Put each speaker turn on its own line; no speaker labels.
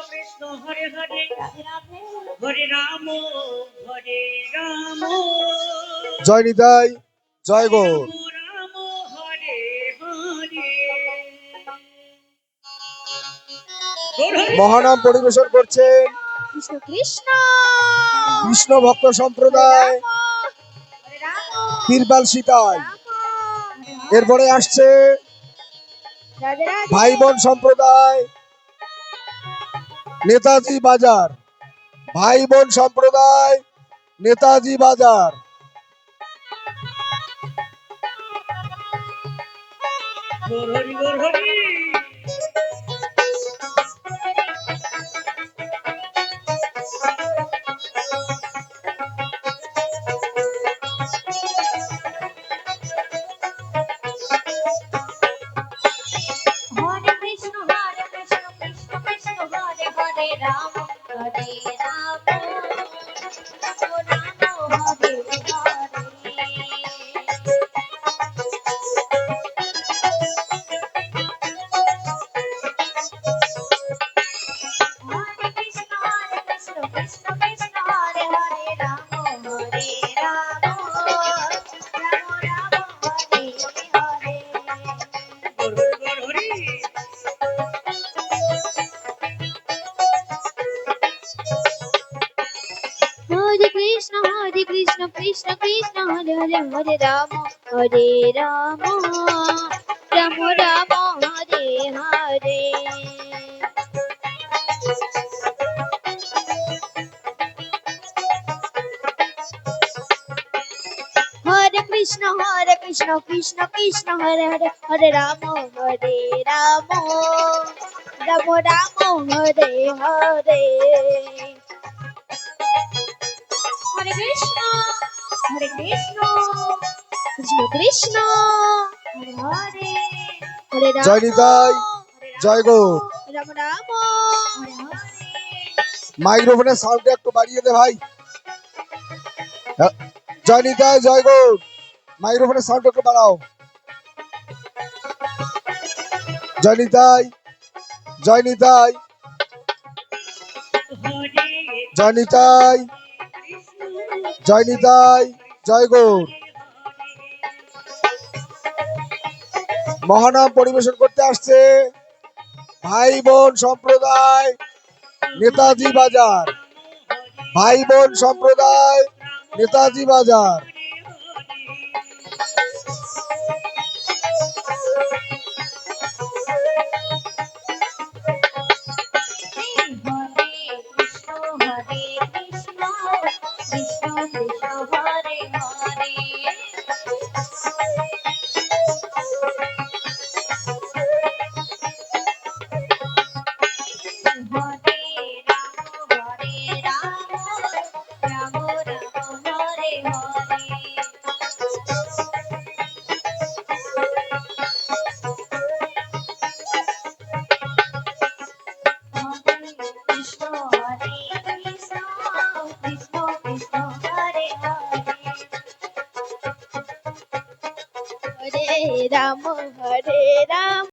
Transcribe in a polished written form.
কৃষ্ণ হরে হরে হরে রাম হরে রাম
জয় নিতাই, জয় গৌর।
রাম হরে হরে
মহানাম পরিবেশন করছেন
কৃষ্ণ কৃষ্ণ
কৃষ্ণ ভক্ত সম্প্রদায় তিরপাল সীতাই। এরপরে আসছে ভাই বোন সম্প্রদায় নেতাজি বাজার, ভাই বোন সম্প্রদায় নেতাজি বাজার।
হরি হরি
হরে কৃষ্ণ কৃষ্ণ কৃষ্ণ হরে হরে রাম হরে রাম রাম হরে হরে কৃষ্ণ কৃষ্ণ কৃষ্ণ হরে হরে রাম হরে রাম রাম রাম হরে হরে
হরি
হরে কৃষ্ণ কৃষ্ণ কৃষ্ণ হরে হরে হরে রাম রাম রাম হরে হরে হরে কৃষ্ণ কৃষ্ণ কৃষ্ণ হরে হরে হরে রাম রাম রাম হরে হরে হরে কৃষ্ণ কৃষ্ণ কৃষ্ণ হরে হরে হরে রাম
জয় নিতাই, জয় গৌর।
রাম রাম হরে হরে
মাইক্রোফোনের সাউন্ডটা একটু বাড়িয়ে দে ভাই। জয় নিতাই, জয় গৌর। মাইক্রোফোনের সাউন্ড একটু বাড়াও। জয় নিতাই, জয় নিতাই, জয় নিতাই, জয় নিতাই, জয় গৌর। মহানাম পরিবেশন করতে আসছে ভাই বোন সম্প্রদায় নেতাজি বাজার, ভাই বোন সম্প্রদায় নেতাজি বাজার।
Hare Ram, Hare Ram.